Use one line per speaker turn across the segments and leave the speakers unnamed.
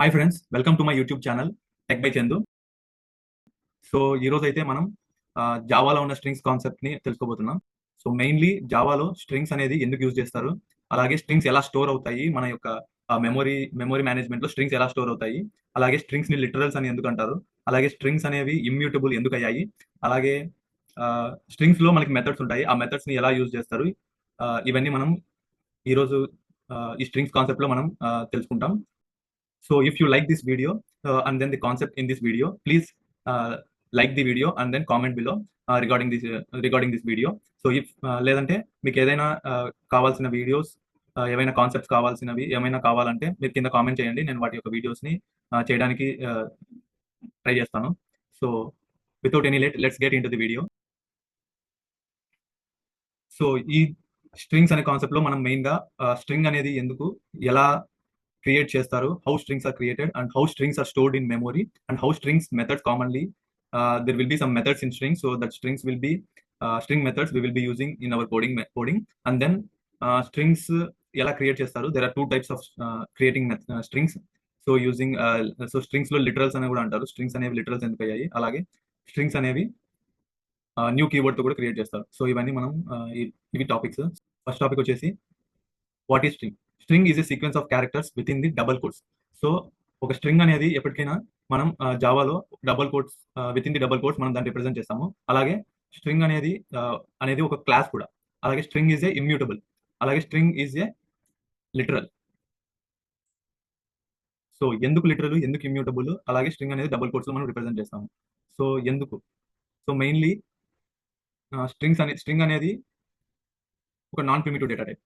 Hi friends, welcome to my YouTube channel tech by Chandu. So ఈ రోజు అయితే మనం జావాలో ఉన్న స్ట్రింగ్స్ కాన్సెప్ట్ ని తెలుసుకోబోతున్నాం. సో మెయిన్లీ జావాలో స్ట్రింగ్స్ అనేది ఎందుకు యూజ్ చేస్తారు, అలాగే స్ట్రింగ్స్ ఎలా స్టోర్ అవుతాయి, మన యొక్క మెమరీ మేనేజ్మెంట్ లో స్ట్రింగ్స్ ఎలా స్టోర్ అవుతాయి, అలాగే స్ట్రింగ్స్ ని లిటరల్స్ అని ఎందుకు అంటారు, అలాగే స్ట్రింగ్స్ అనేవి ఇమ్యూటబుల్ ఎందుకు అయ్యాయి, అలాగే స్ట్రింగ్స్ లో మనకి మెథడ్స్ ఉంటాయి, ఆ మెథడ్స్ ని ఎలా యూజ్ చేస్తారు, ఇవన్నీ మనం ఈ రోజు ఈ స్ట్రింగ్స్ కాన్సెప్ట్ లో మనం తెలుసుకుంటాం. So if you like this video and then the concept in this video, please like the video and then comment below regarding this video. So if లేదంటే మీకు ఏదైనా కావాల్సిన వీడియోస్, ఏమైనా కాన్సెప్ట్స్ కావాల్సినవి ఏమైనా కావాలంటే మీరు కింద కామెంట్ చేయండి, నేను వాటి యొక్క వీడియోస్ ని చేయడానికి ట్రై చేస్తాను. So without any late, let's get into the video. So ఈ స్ట్రింగ్స్ అనే కాన్సెప్ట్ లో మనం మెయిన్ గా స్ట్రింగ్ అనేది ఎందుకు, ఎలా క్రియేట్ చేస్తారు, how strings are created and how strings are stored in memory and how strings methods commonly there will be some methods in strings, so that strings will be string methods we will be using in our coding. And then strings ఎలా create చేస్తారు, there are two types of creating strings. So using so strings లో literals అని కూడా అంటారు. Strings అనేవి literals ఎందుకు అయ్యాయి, అలాగే స్ట్రింగ్స్ అనేవి న్యూ కీవర్డ్ తో కూడా క్రియేట్ చేస్తారు. సో ఇవన్నీ మనం ఇవి టాపిక్స్. ఫస్ట్ టాపిక్ వచ్చేసి what is string. String is a sequence of characters within the double quotes. So ఒక స్ట్రింగ్ అనేది ఎప్పటికైనా మనం జావాలో double quotes, within the double quotes మనం దాన్ని రిప్రజెంట్ చేస్తాము. అలాగే స్ట్రింగ్ అనేది ఒక క్లాస్ కూడా. అలాగే స్ట్రింగ్ ఈజ్ ఏ ఇమ్యూటబుల్, అలాగే string is a literal. So ఎందుకు లిటరల్, ఎందుకు ఇమ్యూటబుల్, అలాగే స్ట్రింగ్ అనేది డబుల్ కోట్స్ లో మనం రిప్రజెంట్ చేస్తాము. సో ఎందుకు, సో మెయిన్లీ స్ట్రింగ్ అనేది ఒక non primitive data type.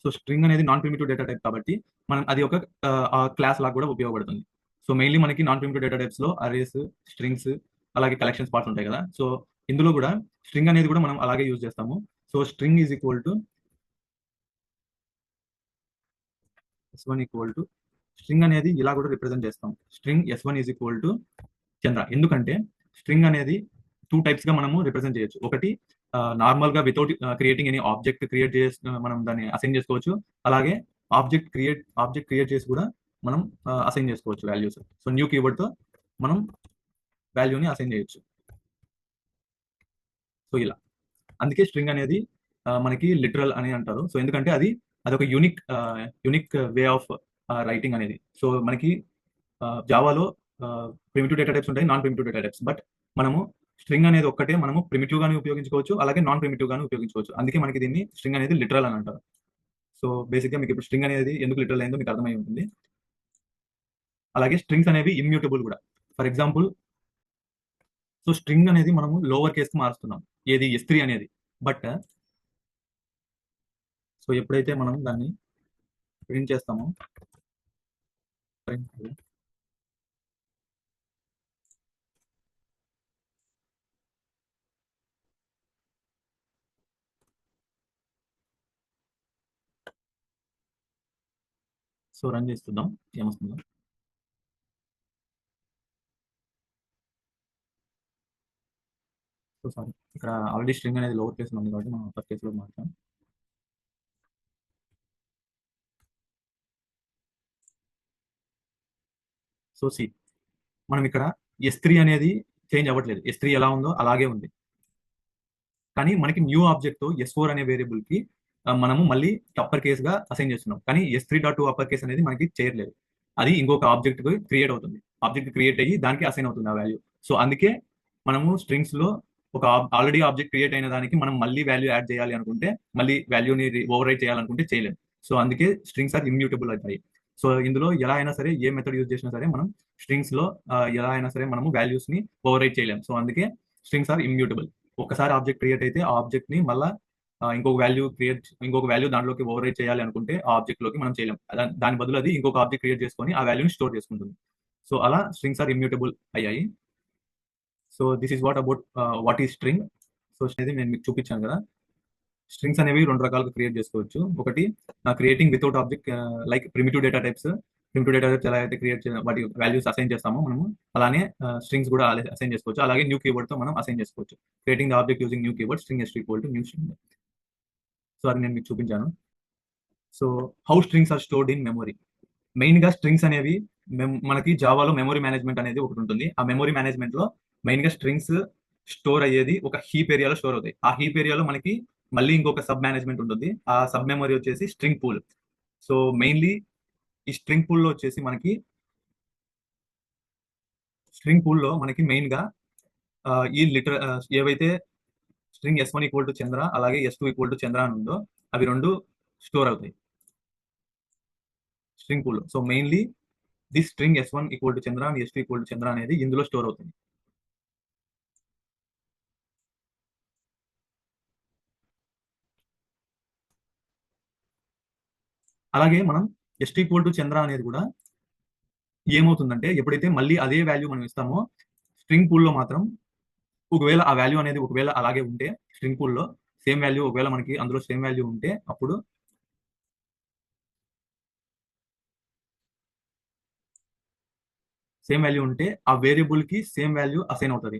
So string అనేది నాన్ ప్రిమిటివ్ డేటా టైప్ కాబట్టి మనం అది ఒక క్లాస్ లాగా కూడా ఉపయోగపడుతుంది. సో మెయిన్లీ మనకి నాన్ ప్రిమిటివ్ డేటా టైప్స్ లో అరేస్, స్ట్రింగ్స్, అలాగే కలెక్షన్స్ పార్ట్స్ ఉంటాయి కదా. సో ఇందులో కూడా స్ట్రింగ్ అనేది కూడా మనం అలాగే యూజ్ చేస్తాము. So string is equal to S1 string అనేది ఇలా కూడా రిప్రజెంట్ చేస్తాం. String S1 is equal to Chandra. ఎందుకంటే స్ట్రింగ్ అనేది టూ టైప్స్ గా మనము రిప్రజెంట్ చేయొచ్చు. ఒకటి నార్మల్ గా without creating any object create చేసి మనం దాన్ని అసైన్ చేసుకోవచ్చు. అలాగే ఆబ్జెక్ట్ క్రియేట్ చేసి కూడా మనం అసైన్ చేసుకోవచ్చు వాల్యూస్. సో న్యూ కీవర్డ్ తో మనం వాల్యూని అసైన్ చేయొచ్చు. సో ఇలా అందుకే స్ట్రింగ్ అనేది మనకి లిటరల్ అని అంటారు. సో ఎందుకంటే అదొక యూనిక్ వే ఆఫ్ రైటింగ్ అనేది. సో మనకి జావాలో ప్రిమిటివ్ డేటా టైప్స్ ఉంటాయి, non primitive data types. But మనము స్ట్రింగ్ అనేది ఒక్కటే మనము ప్రిమిటివ్ గానే ఉపయోగించుకోవచ్చు, అలాగే నాన్ ప్రిమిటివ్ గానే ఉపయోగించుకోవచ్చు. అందుకే మనకి దీన్ని స్ట్రింగ్ అనేది లిటరల్ అని అంటారు. సో బేసిక్ గా మీకు ఇప్పుడు స్ట్రింగ్ అనేది ఎందుకు లిటరల్ అయిందో మీకు అర్థమై ఉంటుంది. అలాగే స్ట్రింగ్స్ అనేవి ఇమ్యూటబుల్ కూడా. ఫర్ ఎగ్జాంపుల్, సో స్ట్రింగ్ అనేది మనము లోవర్ కేస్ కి మారుస్తున్నాం, ఏది S3 అనేది. బట్ సో ఎప్పుడైతే మనం దాన్ని ప్రింట్ చేస్తామో, సో రన్ చేస్తున్నాం ఏమొస్తుందో. సో సారీ, ఇక్కడ ఆల్రెడీ స్ట్రింగ్ అనేది లోవర్ కేస్ ఉంది కాబట్టి మనం అప్పర్ కేస్ లో మాట్లాడతాం. సో సి, మనం ఇక్కడ S3 అనేది చేంజ్ అవ్వట్లేదు. S3 ఎలా ఉందో అలాగే ఉంది. కానీ మనకి న్యూ ఆబ్జెక్ట్ తో S4 అనే వేరియబుల్ కి మనము మళ్ళీ అప్పర్ కేస్ గా అసైన్ చేస్తున్నాం. కానీ S3.2 అప్పర్ కేస్ అనేది మనకి చేయట్లేదు. అది ఇంకొక ఆబ్జెక్ట్ క్రియేట్ అవుతుంది. ఆబ్జెక్ట్ క్రియేట్ అయ్యి దానికి అసైన్ అవుతుంది ఆ వాల్యూ. సో అందుకే మనము స్ట్రింగ్స్ లో ఒక ఆల్రెడీ ఆబ్జెక్ట్ క్రియేట్ అయిన దానికి మనం మళ్ళీ వాల్యూ యాడ్ చేయాలి అనుకుంటే, మళ్ళీ వాల్యూని ఓవర్ రైట్ చేయాలనుకుంటే చేయలేము. సో అందుకే స్ట్రింగ్స్ ఆర్ ఇమ్యూటబుల్ అవుతాయి. సో ఇందులో ఎలా అయినా సరే, ఏ మెథడ్ యూజ్ చేసినా సరే, మనం స్ట్రింగ్స్ లో ఎలా అయినా సరే మనము వాల్యూస్ ని ఓవర్ రైట్ చేయలేము. సో అందుకే స్ట్రింగ్స్ ఆర్ ఇమ్యూటబుల్. ఒకసారి ఆబ్జెక్ట్ క్రియేట్ అయితే ఆ ఆబ్జెక్ట్ ని మళ్ళీ ఇంకొక వాల్యూ దాంట్లోకి ఓవర్ రైట్ చేయాలి అనుకుంటే ఆ ఆబ్జెక్ట్ లోకి మనం చేయలేం. దాని బదులు అది ఇంకొక ఆబ్జెక్ట్ క్రియేట్ చేసుకొని ఆ వాల్యూని స్టోర్ చేసుకుంటుంది. సో అలా స్ట్రింగ్స్ ఆర్ ఇమ్యూటబుల్ అయ్యాయి. So this is what is string. So అనేది నేను మీకు చూపించాను కదా. స్ట్రింగ్స్ అనేవి రెండు రకాలుగా క్రియేట్ చేసుకోవచ్చు. ఒకటి creating without object, like primitive data types ఎలా అయితే క్రియేట్ వాటి వాల్యూస్ అసైన్ చేస్తామో మనము, అలానే స్ట్రింగ్స్ కూడా అసైన్ చేసుకోవచ్చు. అలాగే న్యూ కీవర్డ్ తో మనం అసైన్ చేసుకోవచ్చు. Creating the object using new keyword string new string. So అది నేను మీకు చూపించాను. So how strings are stored in memory. Main గా స్ట్రింగ్స్ అనేవి మనకి జావాలో మెమరీ మేనేజ్మెంట్ అనేది ఒకటి ఉంటుంది. ఆ మెమరీ మేనేజ్మెంట్ లో మెయిన్ గా స్ట్రింగ్స్ స్టోర్ అయ్యేది ఒక హీప్ ఏరియాలో స్టోర్ అవుతాయి. ఆ హీప్ ఏరియాలో మనకి మళ్ళీ ఇంకొక సబ్ మేనేజ్మెంట్ ఉంటుంది. ఆ సబ్ మెమరీ వచ్చేసి స్ట్రింగ్ పూల్. సో మెయిన్లీ ఈ స్ట్రింగ్ పూల్ లో వచ్చేసి మనకి మెయిన్ గా ఈ ఏవైతే స్ట్రింగ్ S1 ఈక్వల్ టు చంద్ర అలాగే S2 ఈక్వల్ టు చంద్ర అని ఉందో అవి రెండు స్టోర్ అవుతాయి స్ట్రింగ్ పూల్ లో. So mainly this string S1 equal to Chandra and S2 equal to Chandra అనేది ఇందులో స్టోర్ అవుతుంది. అలాగే మనం S2 ఈక్వల్ టు చంద్ర అనేది కూడా ఏమవుతుందంటే ఎప్పుడైతే మళ్ళీ అదే వాల్యూ మనం ఇస్తామో స్ట్రింగ్ పూల్ లో మాత్రం ఒకవేళ ఆ వాల్యూ అనేది ఒకవేళ అలాగే ఉంటే స్ట్రింగ్ పూల్ లో సేమ్ వాల్యూ ఒకవేళ మనకి అందులో సేమ్ వాల్యూ ఉంటే అప్పుడు ఆ వేరియబుల్ కి సేమ్ వాల్యూ అసైన్ అవుతుంది.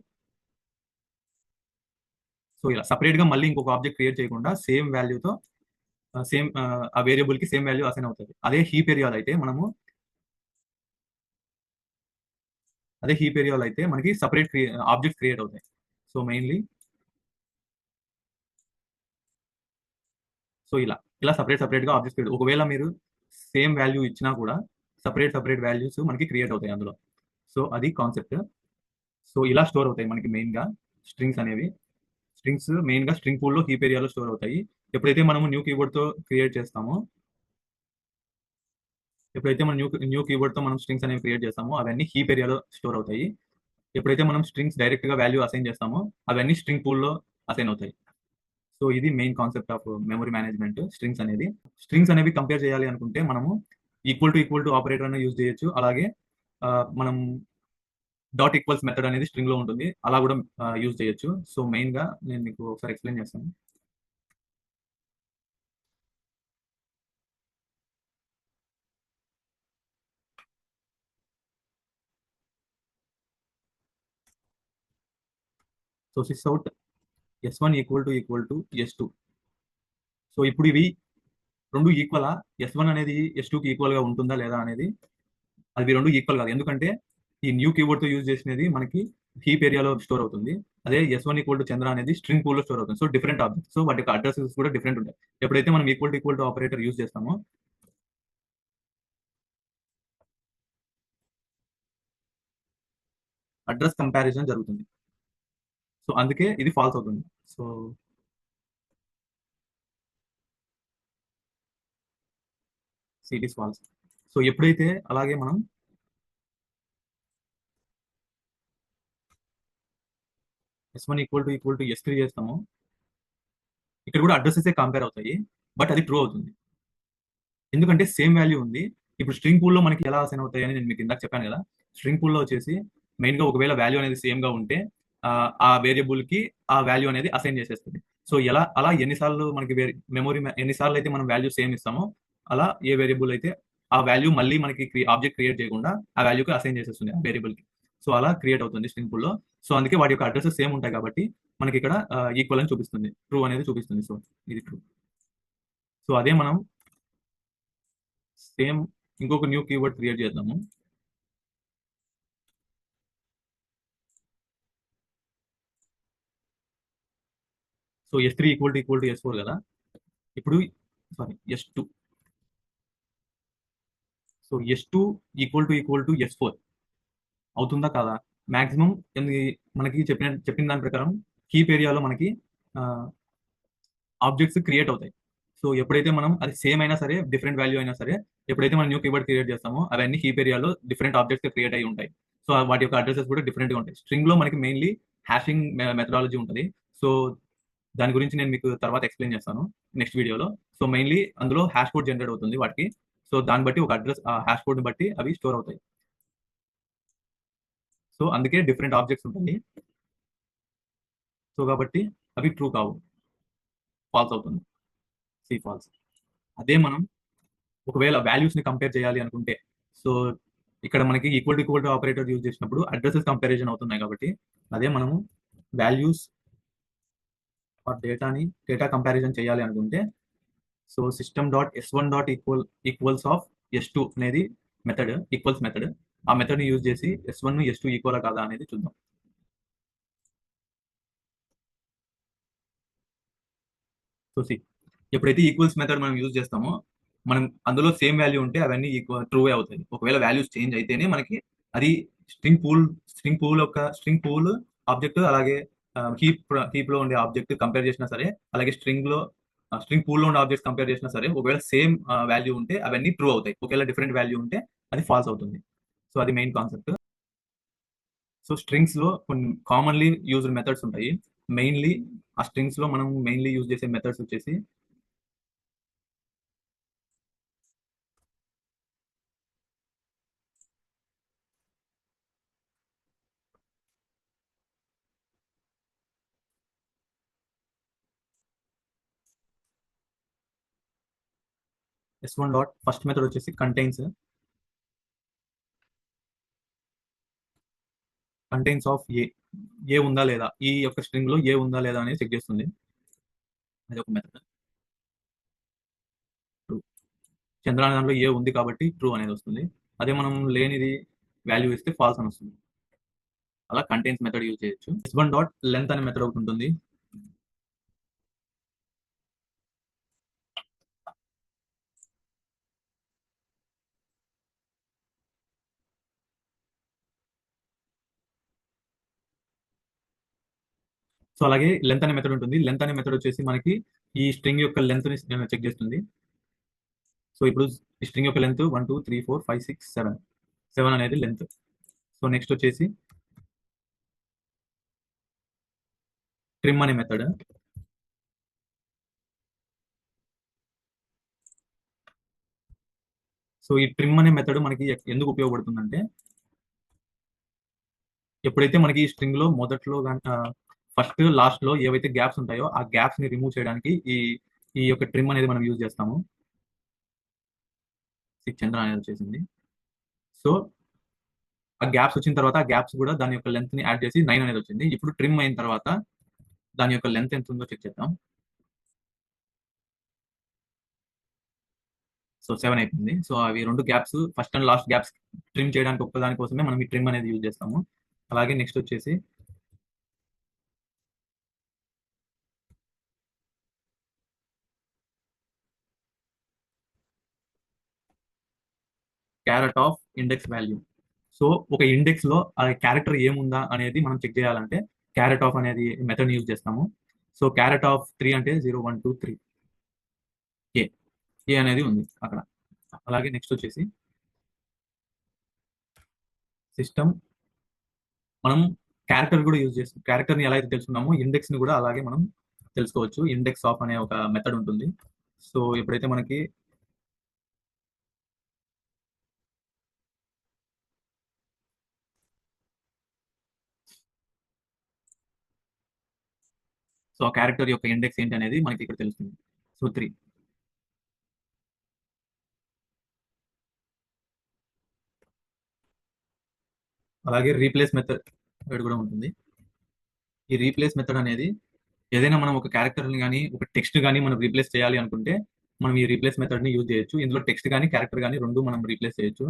సో ఇలా సపరేట్ గా మళ్ళీ ఇంకొక ఆబ్జెక్ట్ క్రియేట్ చేయకుండా సేమ్ వాల్యూతో సేమ్ ఆ వేరియబుల్ కి సేమ్ వాల్యూ అసైన్ అవుతుంది. అదే హీప్ ఏరియాలో అయితే మనకి సపరేట్ ఆబ్జెక్ట్ క్రియేట్ అవుతాయి. సో మెయిన్లీ సో ఇలా సపరేట్ గా ఆబ్జెక్ట్ క్రియేట్ ఒకవేళ మీరు సేమ్ వాల్యూ ఇచ్చినా కూడా సపరేట్ వాల్యూస్ మనకి క్రియేట్ అవుతాయి అందులో. సో అది కాన్సెప్ట్. సో ఇలా స్టోర్ అవుతాయి మనకి మెయిన్ గా స్ట్రింగ్స్ అనేవి. స్ట్రింగ్స్ మెయిన్ గా స్ట్రింగ్ పూల్ లో హీప్ ఏరియాలో స్టోర్ అవుతాయి. ఎప్పుడైతే మనము న్యూ కీబోర్డ్ తో క్రియేట్ చేస్తామో ఎప్పుడైతే మనం న్యూ కీబోర్డ్ తో మనం స్ట్రింగ్స్ అనేవి క్రియేట్ చేస్తామో అవన్నీ హీప్ ఏరియాలో స్టోర్ అవుతాయి. ఎప్పుడైతే మనం స్ట్రింగ్స్ డైరెక్ట్ గా వాల్యూ అసైన్ చేస్తామో అవన్నీ స్ట్రింగ్ పూల్ లో అసైన్ అవుతాయి. సో ఇది main concept of memory management strings అనేది. స్ట్రింగ్స్ అనేవి కంపేర్ చేయాలి అనుకుంటే మనము ఈక్వల్ టు ఆపరేటర్ అనే యూజ్ చేయొచ్చు. అలాగే మనం డాట్ ఈక్వల్స్ మెథడ్ అనేది స్ట్రింగ్ లో ఉంటుంది, అలా కూడా యూజ్ చేయొచ్చు. సో మెయిన్ గా నేను మీకు ఒకసారి ఎక్స్ప్లెయిన్ చేస్తాను. So six out S1 equal to S2. So ఇప్పుడు ఇవి రెండు ఈక్వల్ S1 అనేది S2 కి ఈక్వల్ గా ఉంటుందా లేదా అనేది అవి రెండు ఈక్వల్ కాదు. ఎందుకంటే ఈ న్యూ కీబోర్డ్ తో యూజ్ చేసినది మనకి హీప్ ఏరియాలో స్టోర్ అవుతుంది. అదే S1 ఈక్వల్ టు చంద్ర అనేది స్ట్రింగ్ పూల్ లో స్టోర్ అవుతుంది. So different object. సో వాటి యొక్క అడ్రసెస్ కూడా డిఫరెంట్ ఉంటాయి. ఎప్పుడైతే మనం ఈక్వల్ టు ఆపరేటర్ యూజ్ చేస్తామో అడ్రస్ కంపారిజన్ జరుగుతుంది. సో అందుకే ఇది ఫాల్స్ అవుతుంది. So it is false. So ఎప్పుడైతే అలాగే మనం S1 ఈక్వల్ టు S3 చేస్తామో ఇక్కడ కూడా అడ్రసెస్ కంపేర్ అవుతాయి, బట్ అది ట్రూ అవుతుంది. ఎందుకంటే సేమ్ వాల్యూ ఉంది. ఇప్పుడు స్ట్రింగ్ పూల్ లో మనకి ఎలా అసైన్ అవుతాయి అని నేను మీకు ఇందాక చెప్పాను కదా. స్ట్రింగ్ పూల్ లో వచ్చేసి మెయిన్ గా ఒకవేళ వాల్యూ అనేది సేమ్ గా ఉంటే ఆ వేరియబుల్ కి ఆ వాల్యూ అనేది అసైన్ చేసేస్తుంది. సో అలా ఎన్నిసార్లు మనకి ఎన్నిసార్లు అయితే మనం వాల్యూ సేమ్ ఇస్తామో అలా ఏ వేరియబుల్ అయితే ఆ వాల్యూ మళ్ళీ మనకి ఆబ్జెక్ట్ క్రియేట్ చేయకుండా ఆ వాల్యూకి అసైన్ చేసేస్తుంది ఆ వేరియబుల్ కి. సో అలా క్రియేట్ అవుతుంది స్ట్రింగ్ పూల్ లో. సో అందుకే వాటి యొక్క అడ్రసెస్ సేమ్ ఉంటాయి కాబట్టి మనకి ఇక్కడ ఈక్వల్ అని చూపిస్తుంది, ట్రూ అనేది చూపిస్తుంది. సో ఇది ట్రూ. సో అదే మనం సేమ్ ఇంకొక న్యూ కీవర్డ్ క్రియేట్ చేద్దాము. So S3 equal to S4 కదా. ఇప్పుడు sorry S2. So S2 equal to S4 అవుతుందా కాదా? మాక్సిమం మనకి చెప్పిన దాని ప్రకారం హీప్ ఏరియాలో మనకి ఆబ్జెక్ట్స్ క్రియేట్ అవుతాయి. సో ఎప్పుడైతే మనం అది సేమ్ అయినా సరే డిఫరెంట్ వాల్యూ అయినా సరే ఎప్పుడైతే మనం న్యూ కీవర్డ్ క్రియేట్ చేస్తామో అవన్నీ హీప్ ఏరియాలో డిఫరెంట్ ఆబ్జెక్ట్స్ క్రియేట్ అయి ఉంటాయి. సో వాటి యొక్క అడ్రసెస్ కూడా డిఫరెంట్ గా ఉంటాయి. స్ట్రింగ్ లో మనకి మెయిన్లీ హ్యాషింగ్ మెథడాలజీ ఉంటుంది. సో దాని గురించి నేను మీకు తర్వాత ఎక్స్ప్లెయిన్ చేస్తాను నెక్స్ట్ వీడియోలో. సో మెయిన్లీ అందులో హ్యాష్ కోడ్ జనరేట్ అవుతుంది వాటికి. సో దాన్ని బట్టి ఒక అడ్రస్ హ్యాష్ కోడ్ బట్టి అవి స్టోర్ అవుతాయి. సో అందుకే డిఫరెంట్ ఆబ్జెక్ట్స్ ఉంటాయి. సో కాబట్టి అవి ట్రూ కావు, ఫాల్స్ అవుతుంది. ఫాల్స్. అదే మనం ఒకవేళ వాల్యూస్ ని కంపేర్ చేయాలి అనుకుంటే సో ఇక్కడ మనకి ఈక్వల్ టు ఆపరేటర్ యూజ్ చేసినప్పుడు అడ్రసెస్ కంపారిజన్ అవుతున్నాయి కాబట్టి అదే మనము వాల్యూస్ ఆర్ డేటా కంపారిజన్ చేయాలి అనుకుంటే so system dot S1 dot equals of S2 అనేది మెథడ్ ఈక్వల్స్ మెథడ్. ఆ మెథడ్ ని యూజ్ చేసి S1 S2 ఈక్వల్ కాదా అనేది చూద్దాం. సో ఎప్పుడైతే ఈక్వల్స్ మెథడ్ మనం యూజ్ చేస్తామో మనం అందులో సేమ్ వాల్యూ ఉంటే అవన్నీ ఈక్వల్ ట్రూ అవుతాయి. ఒకవేళ వాల్యూస్ చేంజ్ అయితేనే మనకి అది స్ట్రింగ్ పూల్ ఆబ్జెక్ట్ అలాగే హీప్ లో ఉండే ఆబ్జెక్ట్ కంపేర్ చేసినా సరే, అలాగే స్ట్రింగ్ పూల్ లో ఉండే ఆబ్జెక్ట్స్ కంపేర్ చేసినా సరే, ఒకవేళ సేమ్ వాల్యూ ఉంటే అవన్నీ ట్రూ అవుతాయి. ఒకవేళ డిఫరెంట్ వాల్యూ ఉంటే అది ఫాల్స్ అవుతుంది. సో అది మెయిన్ కాన్సెప్ట్. సో స్ట్రింగ్స్ లో కొన్ని కామన్లీ యూజ్డ్ మెథడ్స్ ఉంటాయి. మెయిన్లీ ఆ స్ట్రింగ్స్ లో మనం మెయిన్లీ యూజ్ చేసే మెథడ్స్ వచ్చేసి S1 డాట్ ఫస్ట్ మెథడ్ వచ్చేసి కంటైన్స్ ఆఫ్ ఏ ఉందా లేదా, ఈ యొక్క స్ట్రింగ్ లో ఏ ఉందా లేదా అనేది చెక్ చేస్తుంది. అది ఒక మెథడ్. ట్రూ. చంద్ర అనే దాంట్లో ఏ ఉంది కాబట్టి ట్రూ అనేది వస్తుంది. అదే మనం లేనిది వాల్యూ ఇస్తే ఫాల్స్ అని వస్తుంది. అలా కంటైన్స్ మెథడ్ యూజ్ చేయొచ్చు. S1 డాట్ లెంత్ అనే మెథడ్ ఒకటి ఉంటుంది. సో అలాగే లెంత్ అనే మెథడ్ ఉంటుంది. లెంత్ అనే మెథడ్ వచ్చేసి మనకి ఈ స్ట్రింగ్ యొక్క లెంత్ ని చెక్ చేస్తుంది. సో ఇప్పుడు ఈ స్ట్రింగ్ యొక్క లెంత్ 1 2 3 4 5 6 7 అనేది లెంత్. సో నెక్స్ట్ వచ్చేసి ట్రిమ్ అనే మెథడ్. సో ఈ ట్రిమ్ అనే మెథడ్ మనకి ఎందుకు ఉపయోగపడుతుందంటే, ఎప్పుడైతే మనకి ఈ స్ట్రింగ్ లో మొదట్లో ఫస్ట్ లాస్ట్ లో ఏవైతే గ్యాప్స్ ఉంటాయో ఆ గ్యాప్స్ ని రిమూవ్ చేయడానికి ఈ యొక్క ట్రిమ్ అనేది మనం యూజ్ చేస్తాము. చంద్ర అనేది వచ్చేసింది. సో ఆ గ్యాప్స్ వచ్చిన తర్వాత ఆ గ్యాప్స్ కూడా దాని యొక్క లెంత్ ని యాడ్ చేసి 9 అనేది వచ్చింది. ఇప్పుడు ట్రిమ్ అయిన తర్వాత దాని యొక్క లెంత్ ఎంత ఉందో చెక్ చేద్దాం. సో 7 అయిపోయింది. సో అవి రెండు gaps, first and last gaps trim చేయడానికి ఒక్కదాని కోసమే మనం ఈ ట్రిమ్ అనేది యూజ్ చేస్తాము. అలాగే నెక్స్ట్ వచ్చేసి carrot of index value. So ఒక ఇండెక్స్ లో ఆ క్యారెక్టర్ ఏముందా అనేది మనం చెక్ చేయాలంటే క్యారెట్ ఆఫ్ అనేది మెథడ్ యూజ్ చేస్తాము. సో క్యారెట్ ఆఫ్ 3 అంటే 0 1 2 3 ఏ ఏ అనేది ఉంది అక్కడ. అలాగే నెక్స్ట్ వచ్చేసి సిస్టమ్, మనం క్యారెక్టర్ కూడా యూజ్ చేస్తాం. క్యారెక్టర్ ని ఎలా అయితే తెలుసుకున్నామో ఇండెక్స్ ని కూడా అలాగే మనం తెలుసుకోవచ్చు. ఇండెక్స్ ఆఫ్ అనే ఒక మెథడ్ ఉంటుంది. సో ఎప్పుడైతే మనకి సో ఆ క్యారెక్టర్ యొక్క ఇండెక్స్ ఏంటి అనేది మనకి ఇక్కడ తెలుస్తుంది. సో 3. అలాగే రీప్లేస్ మెథడ్ కూడా ఉంటుంది. ఈ రీప్లేస్ మెథడ్ అనేది ఏదైనా మనం ఒక క్యారెక్టర్ ని కానీ ఒక టెక్స్ట్ కానీ మనం రీప్లేస్ చేయాలి అనుకుంటే మనం ఈ రీప్లేస్ మెథడ్ ని యూజ్ చేయొచ్చు. ఇందులో టెక్స్ట్ కానీ క్యారెక్టర్ కానీ రెండు మనం రీప్లేస్ చేయొచ్చు.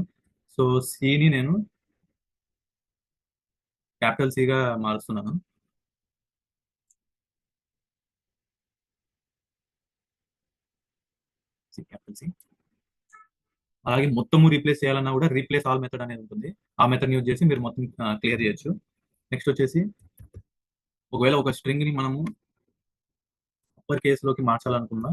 సో సిని నేను క్యాపిటల్ సిగా మారుస్తున్నాను. Capital C. అలాగే మొత్తము రీప్లేస్ చేయాలన్నా కూడా రీప్లేస్ ఆల్ మెథడ్ అనేది ఉంటుంది. ఆ మెథడ్ యూజ్ చేసి మీరు మొత్తం క్లియర్ చేయొచ్చు. నెక్స్ట్ వచ్చేసి ఒకవేళ ఒక స్ట్రింగ్ ని మనము అప్పర్ కేస్ లోకి మార్చాలనుకున్నా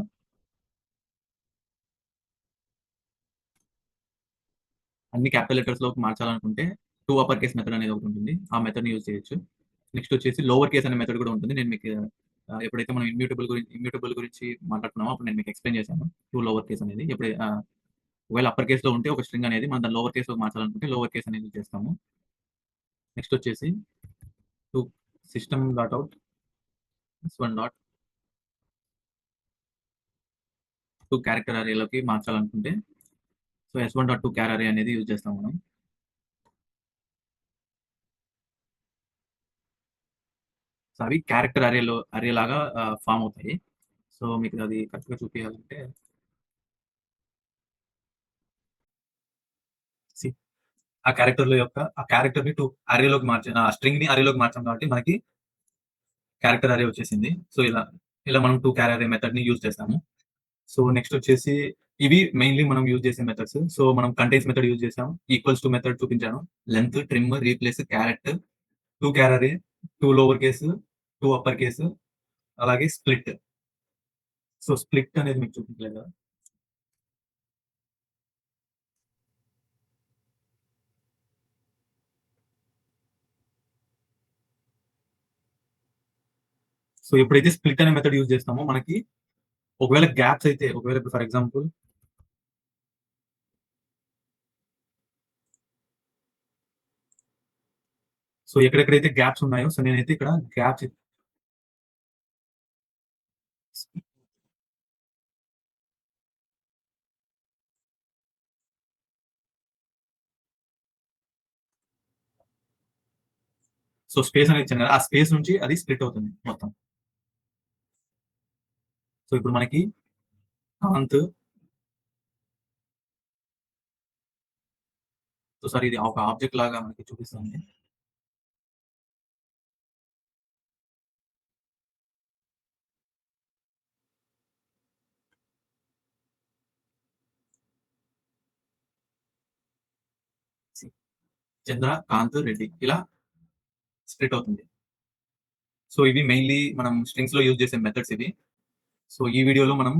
అన్ని క్యాపిటల్ లెటర్స్ లోకి మార్చాలనుకుంటే టూ అప్పర్ కేస్ మెథడ్ అనేది ఒకటి ఉంటుంది. ఆ మెథడ్ ని యూజ్ చేయొచ్చు. నెక్స్ట్ వచ్చేసి లోవర్ కేస్ అనే మెథడ్ కూడా ఉంటుంది. నేను మీకు ఎప్పుడైతే మనం ఇమ్యూటబుల్ గురించి మాట్లాడుతున్నామో అప్పుడు నేను మీకు ఎక్స్ప్లెయిన్ చేశాను. టూ లోవర్ కేస్ అనేది ఒకవేళ అప్పర్ కేస్ లో ఉంటే ఒక స్ట్రింగ్ అనేది మనం దాని లోవర్ కేస్ లో మార్చాలనుకుంటే లోవర్ కేస్ అనేది యూజ్ చేస్తాము. నెక్స్ట్ వచ్చేసి to system dot out S1 dot to character అరేలోకి మార్చాలనుకుంటే so S1 dot to char array అనేది యూజ్ చేస్తాం మనం. సో అవి క్యారెక్టర్ అరే లాగా ఫామ్ అవుతాయి. సో మీకు అది కరెక్ట్గా చూపించాలంటే ఆ క్యారెక్టర్‌ని స్ట్రింగ్‌ని అరేలోకి మార్చాం కాబట్టి మనకి క్యారెక్టర్ అరే వచ్చేసింది. సో, ఇలా మనం 2 క్యార్ అరే మెథడ్‌ని యూజ్ చేస్తాము. సో, నెక్స్ట్ వచ్చేసి ఇవి మెయిన్‌లీ మనం యూజ్ చేసే మెథడ్స్. సో, మనం కంటెంట్స్ మెథడ్ యూజ్ చేసాం. ఈక్వల్స్ టు మెథడ్ చూపించాను. లెంత్, ట్రిమ్, రీప్లేస్, క్యారెట్, 2 క్యార్ అరే, 2 లోవర్ కేస్, 2 అప్పర్ కేస్, అలాగే స్ప్లిట్. సో, స్ప్లిట్ అనేది మీకు చూపించలేదా? సో, ఎప్పుడైతే స్ప్లిట్ అనే మెథడ్ యూజ్ చేస్తామో మనకి ఒకవేళ ఇప్పుడు ఫర్ ఎగ్జాంపుల్ సో, ఎక్కడెక్కడైతే గ్యాప్స్ ఉన్నాయో సో, నేనైతే ఇక్కడ గ్యాప్స్ సో, స్పేస్ అనేది ఇచ్చాను కదా! ఆ స్పేస్ నుంచి అది స్ప్లిట్ అవుతుంది మొత్తం. సో, ఇప్పుడు మనకి కాంత్ సో, సారీ ఇది ఒక ఆబ్జెక్ట్ లాగా మనకి చూపిస్తుంది. చంద్ర, కాంత్, రెడ్డి ఇలా స్ప్లిట్ అవుతుంది. సో, ఇవి మెయిన్‌లీ మనం స్ట్రింగ్స్‌లో యూజ్ చేసే మెథడ్స్ ఇవి. సో, ఈ వీడియోలో మనం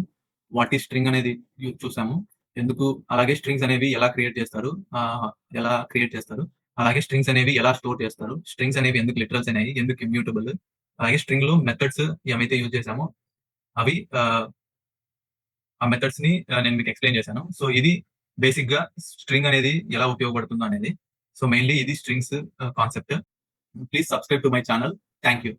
వాట్ ఈస్ స్ట్రింగ్ అనేది చూసాము. ఎందుకు అలాగే స్ట్రింగ్స్ అనేవి ఆహ్, ఎలా క్రియేట్ చేస్తారు? అలాగే స్ట్రింగ్స్ అనేవి ఎలా స్టోర్ చేస్తారు? స్ట్రింగ్స్ అనేవి ఎందుకు లిటరల్స్ అయినాయి? ఎందుకు ఇమ్యూటబుల్? అలాగే స్ట్రింగ్‌లో మెథడ్స్ ఏవైతే యూజ్ చేసామో అవి ఆ మెథడ్స్‌ని నేను మీకు ఎక్స్‌ప్లెయిన్ చేశాను. సో, ఇది బేసిక్‌గా స్ట్రింగ్ అనేది ఎలా ఉపయోగపడుతుందో అనేది. సో, మెయిన్‌లీ ఇది strings concept. Please subscribe to my channel. Thank you.